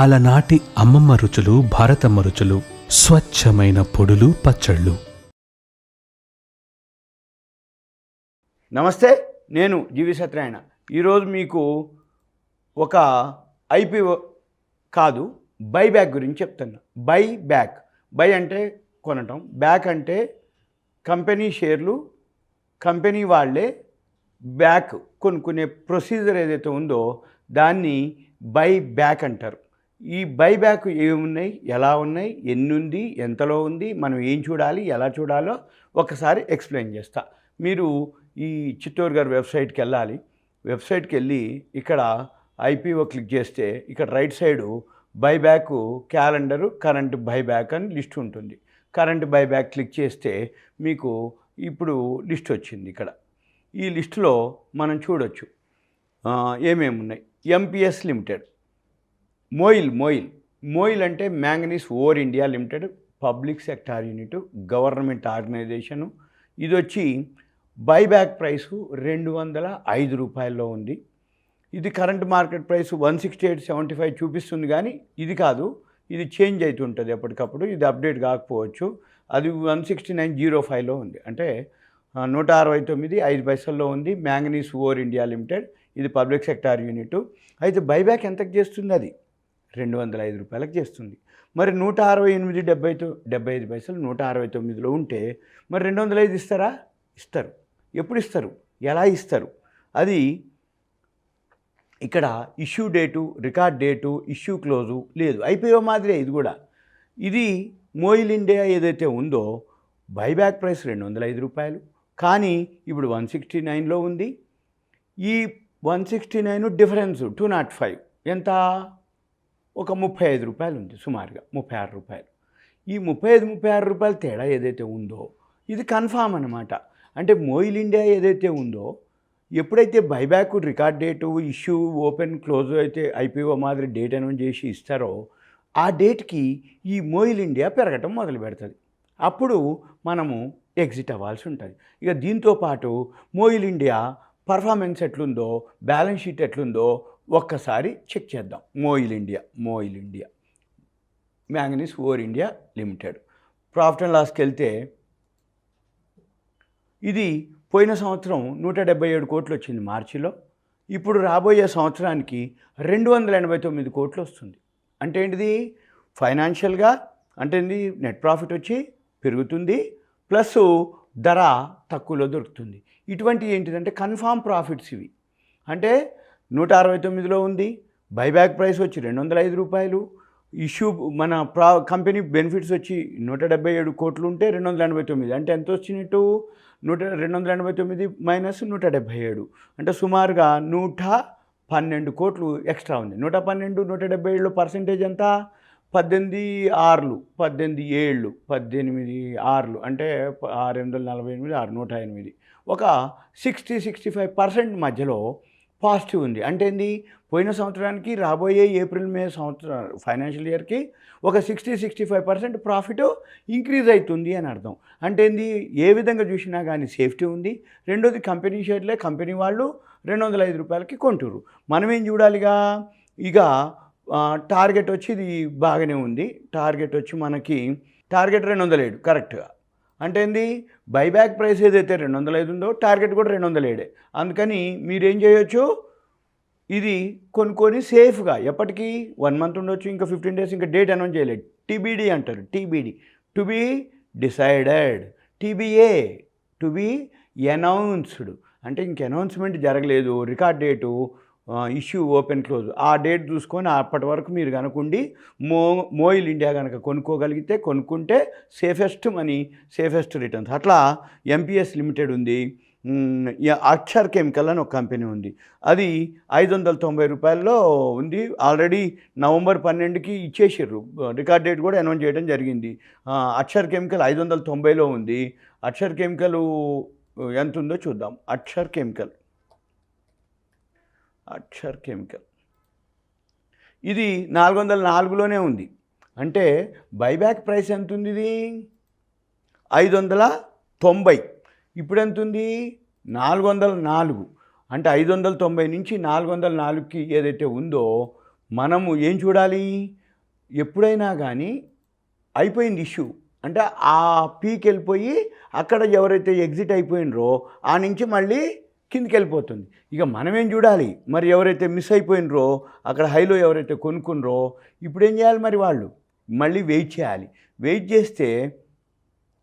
అలనాటి అమ్మమ్మ రుచులు, భారతమ్మ రుచులు, స్వచ్ఛమైన పొడులు, పచ్చళ్ళు. నమస్తే, నేను జీవి సత్యనారాయణ. ఈరోజు మీకు ఒక ఐపీఓ కాదు, బైబ్యాక్ గురించి చెప్తున్నా. బైబ్యాక్, బై అంటే కొనటం, బ్యాక్ అంటే కంపెనీ షేర్లు కంపెనీ వాళ్ళే బ్యాక్ కొనుక్కునే ప్రొసీజర్ ఏదైతే ఉందో దాన్ని బైబ్యాక్ అంటారు. ఈ బైబ్యాక్ ఏమున్నాయి, ఎలా ఉన్నాయి, ఎన్ని ఉంది, ఎంతలో ఉంది, మనం ఏం చూడాలి, ఎలా చూడాలో ఒకసారి ఎక్స్ప్లెయిన్ చేస్తా. మీరు ఈ చిత్తూరు గారి వెబ్సైట్కి వెళ్ళాలి. వెబ్సైట్కి వెళ్ళి ఇక్కడ ఐపీఓ క్లిక్ చేస్తే ఇక్కడ right side buyback calendar, current buyback అని లిస్ట్ ఉంటుంది. కరెంట్ బైబ్యాక్ క్లిక్ చేస్తే మీకు ఇప్పుడు లిస్ట్ వచ్చింది. ఇక్కడ ఈ లిస్టులో మనం చూడొచ్చు ఏమేమి ఉన్నాయి. ఎంపీఎస్ లిమిటెడ్, మోయిల్ అంటే manganese ore India limited, public sector unit, government organisation. ఇది వచ్చి బైబ్యాక్ ప్రైసు 205 రూపాయల్లో ఉంది. ఇది కరెంట్ మార్కెట్ ప్రైస్ 168.75 చూపిస్తుంది, కానీ ఇది కాదు, ఇది చేంజ్ అవుతుంటుంది ఎప్పటికప్పుడు, ఇది అప్డేట్ కాకపోవచ్చు. అది 169.05లో ఉంది, అంటే 169.05 ఉంది. మ్యాంగనీస్ ఓర్ ఇండియా లిమిటెడ్, ఇది పబ్లిక్ సెక్టార్ యూనిట్. అయితే బైబ్యాక్ ఎంతకు చేస్తుంది? అది 205 రూపాయలకు చేస్తుంది. మరి 168.75 169లో ఉంటే మరి 205 ఇస్తారా? ఇస్తారు. ఎప్పుడు ఇస్తారు, ఎలా ఇస్తారు? అది ఇక్కడ issue date, record date, issue close లేదు. ఐపీఓ మాదిరే ఇది కూడా. ఇది మోయిల్ ఇండియా ఏదైతే ఉందో బైబ్యాక్ ప్రైస్ 205 రూపాయలు, కానీ ఇప్పుడు 169లో ఉంది. ఈ 169 డిఫరెన్స్ 205 ఎంత? ఒక 35 రూపాయలు ఉంది, సుమారుగా 36 రూపాయలు. ఈ 35-36 రూపాయల తేడా ఏదైతే ఉందో ఇది కన్ఫామ్ అనమాట. అంటే మోయిల్ ఇండియా ఏదైతే ఉందో ఎప్పుడైతే buyback record date, issue, open, close అయితే ఐపీఓ మాదిరి డేట్ అనౌన్స్ చేసి ఇస్తారో ఆ డేట్కి ఈ మోయిల్ ఇండియా పెరగటం మొదలు పెడుతుంది. అప్పుడు మనము ఎగ్జిట్ అవ్వాల్సి ఉంటుంది. ఇక దీంతో పాటు మోయిల్ ఇండియా పర్ఫార్మెన్స్ ఎట్లుందో, బ్యాలెన్స్ షీట్ ఎట్లుందో ఒక్కసారి చెక్ చేద్దాం. MOIL India manganese ore India limited profit and లాస్కి వెళ్తే ఇది పోయిన సంవత్సరం 177 కోట్లు వచ్చింది మార్చిలో. ఇప్పుడు రాబోయే సంవత్సరానికి 289 కోట్లు వస్తుంది. అంటే ఏంటిది? ఫైనాన్షియల్గా అంటే నెట్ ప్రాఫిట్ వచ్చి పెరుగుతుంది, ప్లస్ ధర తక్కువలో దొరుకుతుంది. ఇటువంటి ఏంటిదంటే కన్ఫామ్ ప్రాఫిట్స్ ఇవి. అంటే 169లో ఉంది, బైబ్యాక్ ప్రైస్ వచ్చి 205 రూపాయలు, ఇష్యూ మన కంపెనీ బెనిఫిట్స్ వచ్చి 177 కోట్లు ఉంటే 289 అంటే ఎంత వచ్చినట్టు? 289 మైనస్ 177 అంటే సుమారుగా 112 కోట్లు ఎక్స్ట్రా ఉంది. 112, 177లో పర్సెంటేజ్ ఎంత? 18 అంటే 648, 108, ఒక 60-65% మధ్యలో పాజిటివ్ ఉంది. అంటే ఏంది? పోయిన సంవత్సరానికి రాబోయే ఏప్రిల్ మే సంవత్సరం ఫైనాన్షియల్ ఇయర్కి ఒక 60-65% ప్రాఫిట్ ఇంక్రీజ్ అవుతుంది అని అర్థం. అంటే ఏంది? ఏ విధంగా చూసినా కానీ సేఫ్టీ ఉంది. రెండోది కంపెనీ షేర్లే, కంపెనీ వాళ్ళు 205 రూపాయలకి కొంటురు. మనం ఏం చూడాలిగా? ఇక టార్గెట్ వచ్చి ఇది బాగానే ఉంది. టార్గెట్ వచ్చి మనకి టార్గెట్ 207 కరెక్ట్గా. అంటే ఏంది? బైబ్యాక్ ప్రైస్ ఏదైతే 205 ఉందో టార్గెట్ కూడా 207. అందుకని మీరేం చేయొచ్చు? ఇది కొనుక్కొని సేఫ్గా ఎప్పటికీ 1 మంత్ ఉండొచ్చు, ఇంకా 15 డేస్, ఇంకా డేట్ అనౌన్స్ చేయలేదు. టీబీడీ అంటారు. TBD, to be decided. TBA, to be announced. అంటే ఇంక అనౌన్స్మెంట్ జరగలేదు. Record date, issue, open, close ఆ డేట్ చూసుకొని అప్పటి వరకు మీరు కనుక్కుండి మోయిల్ ఇండియా కనుక కొనుక్కుంటే సేఫెస్ట్ మనీ, సేఫెస్ట్ రిటర్న్స్. అట్లా ఎంపీఎస్ లిమిటెడ్ ఉంది. అక్షర్ కెమికల్ అని ఒక కంపెనీ ఉంది, అది 590 రూపాయల్లో ఉంది. ఆల్రెడీ నవంబర్ 12కి ఇచ్చేసారు, రికార్డ్ డేట్ కూడా అనౌన్స్ చేయడం జరిగింది. అక్షర్ కెమికల్ 590లో ఉంది. అక్షర్ కెమికల్ ఎంత ఉందో చూద్దాం. అక్షర్ కెమికల్ ఇది 404లోనే ఉంది. అంటే బైబ్యాక్ ప్రైస్ ఎంత ఉంది? ఇది 590. ఇప్పుడు ఎంత ఉంది? 404. అంటే 590 నుంచి 404కి ఏదైతే ఉందో మనము ఏం చూడాలి, ఎప్పుడైనా కానీ అయిపోయింది ఇష్యూ అంటే ఆ పీక్ వెళ్ళిపోయి అక్కడ ఎవరైతే ఎగ్జిట్ అయిపోయినరో ఆ నుంచి మళ్ళీ కిందికి వెళ్ళిపోతుంది. ఇక మనమేం చూడాలి, మరి ఎవరైతే మిస్ అయిపోయినరో అక్కడ హైలో ఎవరైతే కొనుక్కున్నారో ఇప్పుడు ఏం చేయాలి, మరి వాళ్ళు మళ్ళీ వెయిట్ చేయాలి. వెయిట్ చేస్తే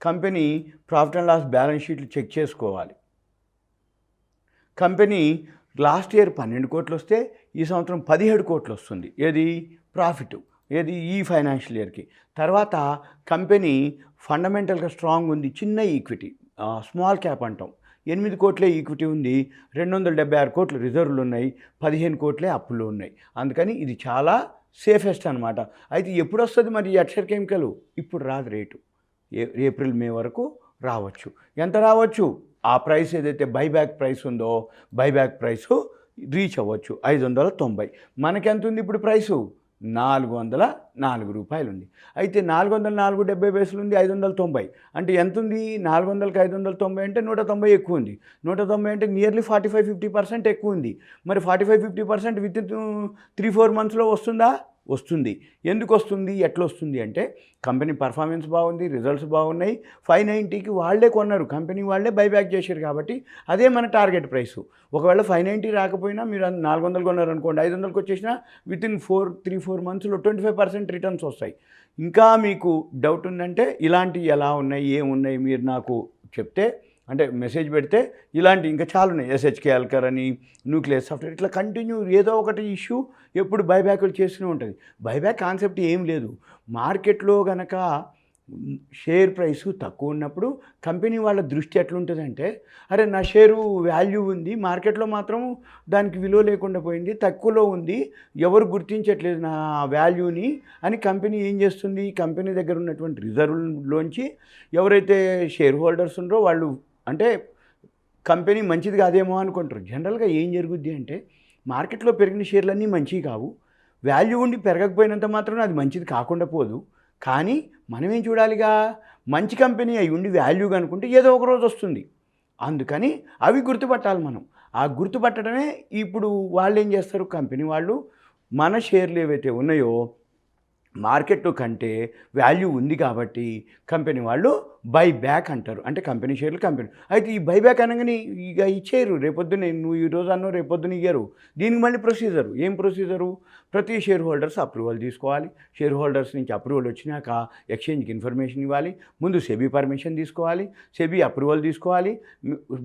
company profit and loss balance షీట్లు చెక్ చేసుకోవాలి. కంపెనీ లాస్ట్ ఇయర్ 12 కోట్లు వస్తే ఈ సంవత్సరం 17 కోట్లు వస్తుంది. ఏది ప్రాఫిట్, ఏది ఈ ఫైనాన్షియల్ ఇయర్కి. తర్వాత కంపెనీ ఫండమెంటల్గా స్ట్రాంగ్ ఉంది, చిన్న ఈక్విటీ, స్మాల్ క్యాప్ అంటాం. 8 కోట్లే ఈక్విటీ ఉంది, 276 కోట్లు రిజర్వ్లు ఉన్నాయి, 15 కోట్లే అప్పులు ఉన్నాయి. అందుకని ఇది చాలా సేఫెస్ట్ అనమాట. అయితే ఎప్పుడు వస్తుంది మరి అక్షర్ కెమికల్? ఇప్పుడు రాదు, రేటు ఏప్రిల్ మే వరకు రావచ్చు. ఎంత రావచ్చు? ఆ ప్రైస్ ఏదైతే బైబ్యాక్ ప్రైస్ ఉందో బైబ్యాక్ ప్రైసు రీచ్ అవ్వచ్చు 590. మనకెంత ఉంది ఇప్పుడు ప్రైసు? 404 రూపాయలు ఉంది. అయితే 404.70 ఉంది, 590 అంటే ఎంత ఉంది? 400కి 590 అంటే 190 ఎక్కువ ఉంది. 190 అంటే నియర్లీ 45-50% ఎక్కువ ఉంది. మరి 45-50% విత్ ఇన్ 3-4 మంత్స్లో వస్తుందా? వస్తుంది. ఎందుకు వస్తుంది, ఎట్లా వస్తుంది అంటే కంపెనీ పర్ఫార్మెన్స్ బాగుంది, రిజల్ట్స్ బాగున్నాయి. 590కి వాళ్ళే కొన్నారు, కంపెనీ వాళ్ళే బైబ్యాక్ చేశారు కాబట్టి అదే మన టార్గెట్ ప్రైసు. ఒకవేళ 590 రాకపోయినా మీరు 400 కొన్నారు అనుకోండి, 500కి వచ్చేసినా విత్ ఇన్ 3-4 మంత్స్లో 25% రిటర్న్స్ వస్తాయి. ఇంకా మీకు డౌట్ ఉందంటే ఇలాంటివి ఎలా ఉన్నాయి, ఏమున్నాయి మీరు నాకు చెప్తే అంటే మెసేజ్ పెడితే ఇలాంటి ఇంకా చాలా ఉన్నాయి. ఎస్హెచ్కే అల్కర్ అని, న్యూక్లియస్ సాఫ్ట్వేర్, ఇట్లా కంటిన్యూ ఏదో ఒకటి ఇష్యూ ఎప్పుడు బైబ్యాక్లు చేస్తూనే ఉంటుంది. బైబ్యాక్ కాన్సెప్ట్ ఏం లేదు. మార్కెట్లో కనుక షేర్ ప్రైసు తక్కువ ఉన్నప్పుడు కంపెనీ వాళ్ళ దృష్టి ఎట్లుంటుందంటే, అరే నా షేరు వాల్యూ ఉంది, మార్కెట్లో మాత్రం దానికి విలువ లేకుండా పోయింది, తక్కువలో ఉంది, ఎవరు గుర్తించట్లేదు నా వాల్యూని అని కంపెనీ ఏం చేస్తుంది, కంపెనీ దగ్గర ఉన్నటువంటి రిజర్వ్లోంచి ఎవరైతే షేర్ హోల్డర్స్ ఉన్నారో వాళ్ళు అంటే కంపెనీ మంచిది కాదేమో అనుకుంటారు. జనరల్గా ఏం జరుగుద్ది అంటే మార్కెట్లో పెరిగిన షేర్లన్నీ మంచివి కావు, వాల్యూ ఉండి పెరగకపోయినంత మాత్రం అది మంచిది కాకుండా పోదు. కానీ మనమేం చూడాలిగా, మంచి కంపెనీ అయి ఉండి వాల్యూ కనుకుంటే ఏదో ఒక రోజు వస్తుంది. అందుకని అవి గుర్తుపట్టాలి మనం. ఆ గుర్తుపట్టడమే ఇప్పుడు వాళ్ళు ఏం చేస్తారు, కంపెనీ వాళ్ళు మన షేర్లు ఏవైతే ఉన్నాయో మార్కెట్ కంటే వాల్యూ ఉంది కాబట్టి కంపెనీ వాళ్ళు బైబ్యాక్ అంటారు. అంటే కంపెనీ షేర్లు కంపెనీ. అయితే ఈ బైబ్యాక్ అనగానే ఇక ఇచ్చేయరు, రేపొద్దునే నువ్వు ఈరోజు అన్నావు రేపొద్దున ఇయ్యరు. దీనికి మళ్ళీ ప్రొసీజరు. ఏం ప్రొసీజరు? ప్రతి షేర్ హోల్డర్స్ అప్రూవల్ తీసుకోవాలి. షేర్ హోల్డర్స్ నుంచి అప్రూవల్ వచ్చినాక ఎక్స్చేంజ్కి ఇన్ఫర్మేషన్ ఇవ్వాలి. ముందు సెబీ పర్మిషన్ తీసుకోవాలి, సెబీ అప్రూవల్ తీసుకోవాలి,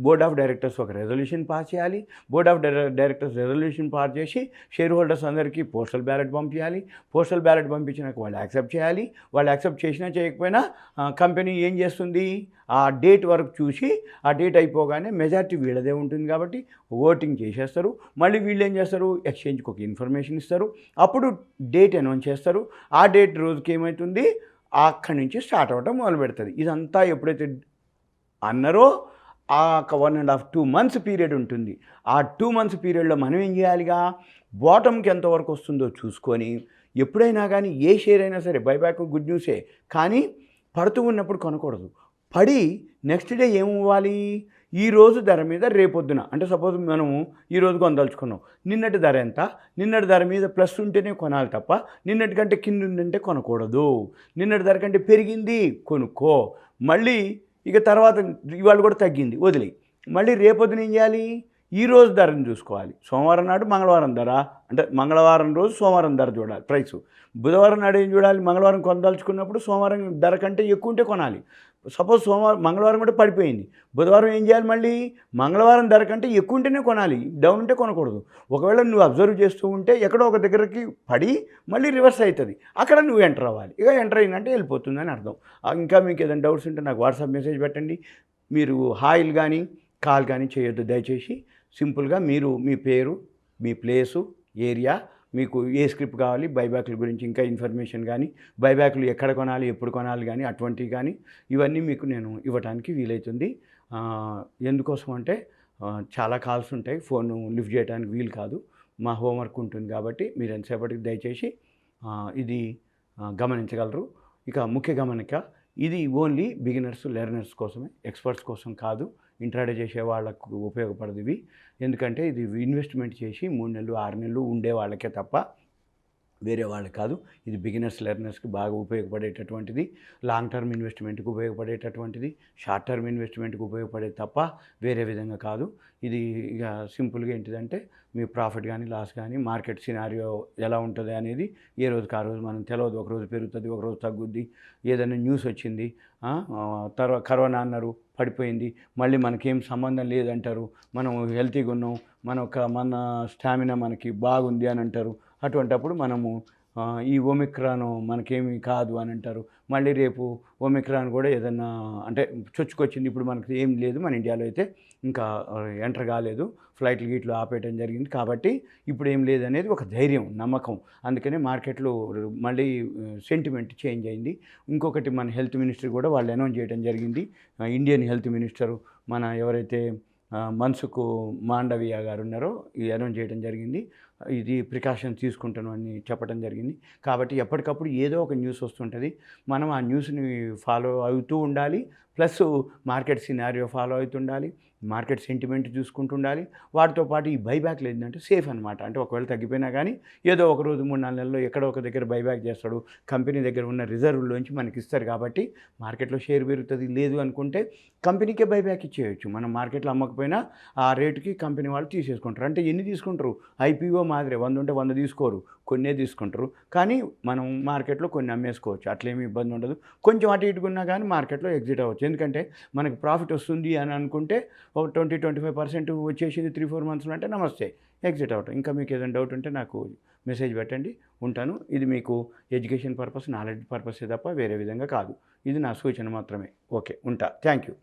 బోర్డ్ ఆఫ్ డైరెక్టర్స్ ఒక రెజల్యూషన్ పాస్ చేయాలి. Board of directors resolution pass చేసి షేర్ హోల్డర్స్ అందరికీ పోస్టల్ బ్యాలెట్ పంపించాలి. పోస్టల్ బ్యాలెట్ పంపించినాక వాళ్ళు యాక్సెప్ట్ చేయాలి. వాళ్ళు యాక్సెప్ట్ చేసినా చేయకపోయినా కంపెనీ ఏం చేస్తుంది, ఆ డేట్ వరకు చూసి ఆ డేట్ అయిపోగానే మెజారిటీ వీళ్ళదే ఉంటుంది కాబట్టి ఓటింగ్ చేసేస్తారు. మళ్ళీ వీళ్ళు ఏం చేస్తారు, ఎక్స్చేంజ్కి ఒక ఇన్ఫర్మేషన్ ఇస్తారు. అప్పుడు డేట్ అనౌన్స్ చేస్తారు. ఆ డేట్ రోజుకి ఏమవుతుంది, అక్కడి నుంచి స్టార్ట్ అవ్వటం మొదలు పెడుతుంది. ఇదంతా ఎప్పుడైతే అన్నారో ఆ 1.5-2 మంత్స్ పీరియడ్ ఉంటుంది. ఆ 2 మంత్స్ పీరియడ్లో మనం ఏం చేయాలిగా, బాటమ్కి ఎంతవరకు వస్తుందో చూసుకొని ఎప్పుడైనా కానీ ఏ షేర్ అయినా సరే బైబ్యాక్ గుడ్ న్యూసే, కానీ పడుతూ ఉన్నప్పుడు కొనకూడదు. పడి నెక్స్ట్ డే ఏమవ్వాలి, ఈరోజు ధర మీద రేపొద్దున అంటే సపోజ్ మనము ఈరోజు కొనదలుచుకున్నాం, నిన్నటి ధర ఎంత, నిన్నటి ధర మీద ప్లస్ ఉంటేనే కొనాలి తప్ప నిన్నటి కంటే కింద ఉందంటే కొనకూడదు. నిన్నటి ధర కంటే పెరిగింది కొనుక్కో, మళ్ళీ ఇక తర్వాత ఇవాళ కూడా తగ్గింది వదిలి, మళ్ళీ రేపొద్దున ఏం చేయాలి, ఈరోజు ధరను చూసుకోవాలి. సోమవారం నాడు మంగళవారం ధర అంటే మంగళవారం రోజు సోమవారం ధర చూడాలి ప్రైసు. బుధవారం నాడు ఏం చూడాలి, మంగళవారం కొనదలుచుకున్నప్పుడు సోమవారం ధర కంటే ఎక్కువ ఉంటే కొనాలి. సపోజ్ మంగళవారం కూడా పడిపోయింది, బుధవారం ఏం చేయాలి, మళ్ళీ మంగళవారం ధర కంటే ఎక్కువ ఉంటేనే కొనాలి, డౌన్ ఉంటే కొనకూడదు. ఒకవేళ నువ్వు అబ్జర్వ్ చేస్తూ ఉంటే ఎక్కడో ఒక దగ్గరికి పడి మళ్ళీ రివర్స్ అవుతుంది, అక్కడ నువ్వు ఎంటర్ అవ్వాలి. ఇక ఎంటర్ అయిందంటే వెళ్ళిపోతుందని అర్థం. ఇంకా మీకు ఏదైనా డౌట్స్ ఉంటే నాకు వాట్సాప్ మెసేజ్ పెట్టండి. మీరు హాయిల్ కానీ కాల్ కానీ చేయొద్దు దయచేసి. సింపుల్గా మీరు మీ పేరు, మీ ప్లేసు, ఏరియా, మీకు ఏ స్క్రిప్ట్ కావాలి, బైబ్యాక్ల గురించి ఇంకా ఇన్ఫర్మేషన్ కానీ, బైబ్యాక్లు ఎక్కడ కొనాలి, ఎప్పుడు కొనాలి కానీ అటువంటివి కానీ ఇవన్నీ మీకు నేను ఇవ్వడానికి వీలవుతుంది. ఎందుకోసం అంటే చాలా కాల్స్ ఉంటాయి, ఫోన్ లిఫ్ట్ చేయడానికి వీలు కాదు, మా హోంవర్క్ ఉంటుంది కాబట్టి మీరు ఎంతసేపటికి దయచేసి ఇది గమనించగలరు. ఇక ముఖ్య గమనిక, ఇది ఓన్లీ బిగినర్స్ లెర్నర్స్ కోసమే, ఎక్స్పర్ట్స్ కోసం కాదు. ఇంట్రాడే చేసే వాళ్ళకు ఉపయోగపడదు ఇవి. ఎందుకంటే ఇది ఇన్వెస్ట్మెంట్ చేసి 3 నెలలు 6 నెలలు ఉండే వాళ్ళకే తప్ప వేరే వాళ్ళు కాదు. ఇది బిగినర్స్ లెర్నర్స్కి బాగా ఉపయోగపడేటటువంటిది, లాంగ్ టర్మ్ ఇన్వెస్ట్మెంట్కి ఉపయోగపడేటటువంటిది, షార్ట్ టర్మ్ ఇన్వెస్ట్మెంట్కి ఉపయోగపడేది తప్ప వేరే విధంగా కాదు. ఇది ఇక సింపుల్గా ఏంటిదంటే మీ ప్రాఫిట్ కానీ లాస్ కానీ మార్కెట్ సినారియో ఎలా ఉంటుంది అనేది ఏ రోజుకి ఆ రోజు మనం తెలియదు. ఒకరోజు పెరుగుతుంది, ఒకరోజు తగ్గుద్ది. ఏదైనా న్యూస్ వచ్చింది, తర్వాత కరోనా అన్నారు పడిపోయింది, మళ్ళీ మనకేం సంబంధం లేదంటారు, మనం హెల్తీగా ఉన్నాం, మన స్టామినా మనకి బాగుంది అని అంటారు. అటువంటప్పుడు మనము ఈ ఒమిక్రాన్ మనకేమీ కాదు అని అంటారు. మళ్ళీ రేపు ఒమిక్రాన్ కూడా ఏదన్నా అంటే చొచ్చుకొచ్చింది, ఇప్పుడు మనకి ఏం లేదు, మన ఇండియాలో అయితే ఇంకా ఎంటర్ కాలేదు, ఫ్లైట్లు గీట్లు ఆపేయడం జరిగింది, కాబట్టి ఇప్పుడు ఏం లేదనేది ఒక ధైర్యం, నమ్మకం. అందుకనే మార్కెట్లో మళ్ళీ సెంటిమెంట్ చేంజ్ అయింది. ఇంకొకటి మన హెల్త్ మినిస్టర్ కూడా వాళ్ళు అనౌన్స్ చేయడం జరిగింది. ఇండియన్ హెల్త్ మినిస్టరు మన ఎవరైతే మన్సుఖ్ మాండవియా గారు ఉన్నారో ఇది అనౌన్స్ చేయడం జరిగింది. ఇది ప్రికాషన్ తీసుకుంటాను అని చెప్పడం జరిగింది. కాబట్టి ఎప్పటికప్పుడు ఏదో ఒక న్యూస్ వస్తుంటుంది, మనం ఆ న్యూస్ని ఫాలో అవుతూ ఉండాలి. ప్లస్ మార్కెట్ సినారియో ఫాలో అవుతుండాలి, మార్కెట్ సెంటిమెంట్ చూసుకుంటుండాలి. వాటితో పాటు ఈ బైబ్యాక్లు ఏంటంటే సేఫ్ అనమాట. అంటే ఒకవేళ తగ్గిపోయినా కానీ ఏదో ఒక రోజు 3-4 నెలల్లో ఎక్కడో ఒక దగ్గర బైబ్యాక్ చేస్తాడు, కంపెనీ దగ్గర ఉన్న రిజర్వ్లోంచి మనకి ఇస్తారు. కాబట్టి మార్కెట్లో షేర్ పెరుగుతుంది, లేదు అనుకుంటే కంపెనీకే బైబ్యాక్ ఇచ్చేయచ్చు. మనం మార్కెట్లో అమ్మకపోయినా ఆ రేటుకి కంపెనీ వాళ్ళు తీసేసుకుంటారు. అంటే ఎన్ని తీసుకుంటారు? ఐపీఓ మాదిరి 100 ఉంటే 100 తీసుకోరు, కొన్నే తీసుకుంటారు. కానీ మనం మార్కెట్లో కొన్ని అమ్మేసుకోవచ్చు, అట్లేమీ ఇబ్బంది ఉండదు. కొంచెం అటు ఇటుకున్నా కానీ మార్కెట్లో ఎగ్జిట్ అవ్వచ్చు. ఎందుకంటే మనకి ప్రాఫిట్ వస్తుంది అని అనుకుంటే ఒక 20-25% వచ్చేసింది 3-4 మంత్స్లో అంటే నమస్తే, ఎగ్జిట్ అవ్వటం. ఇంకా మీకు ఏదైనా డౌట్ ఉంటే నాకు మెసేజ్ పెట్టండి, ఉంటాను. ఇది మీకు ఎడ్యుకేషన్ పర్పస్, నాలెడ్జ్ పర్పసే తప్ప వేరే విధంగా కాదు. ఇది నా సూచన మాత్రమే. ఓకే, ఉంటా. Thank you.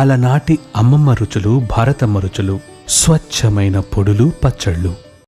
అలనాటి అమ్మమ్మ రుచులు, భారతమ్మ రుచులు, స్వచ్ఛమైన పొడులు, పచ్చళ్ళు.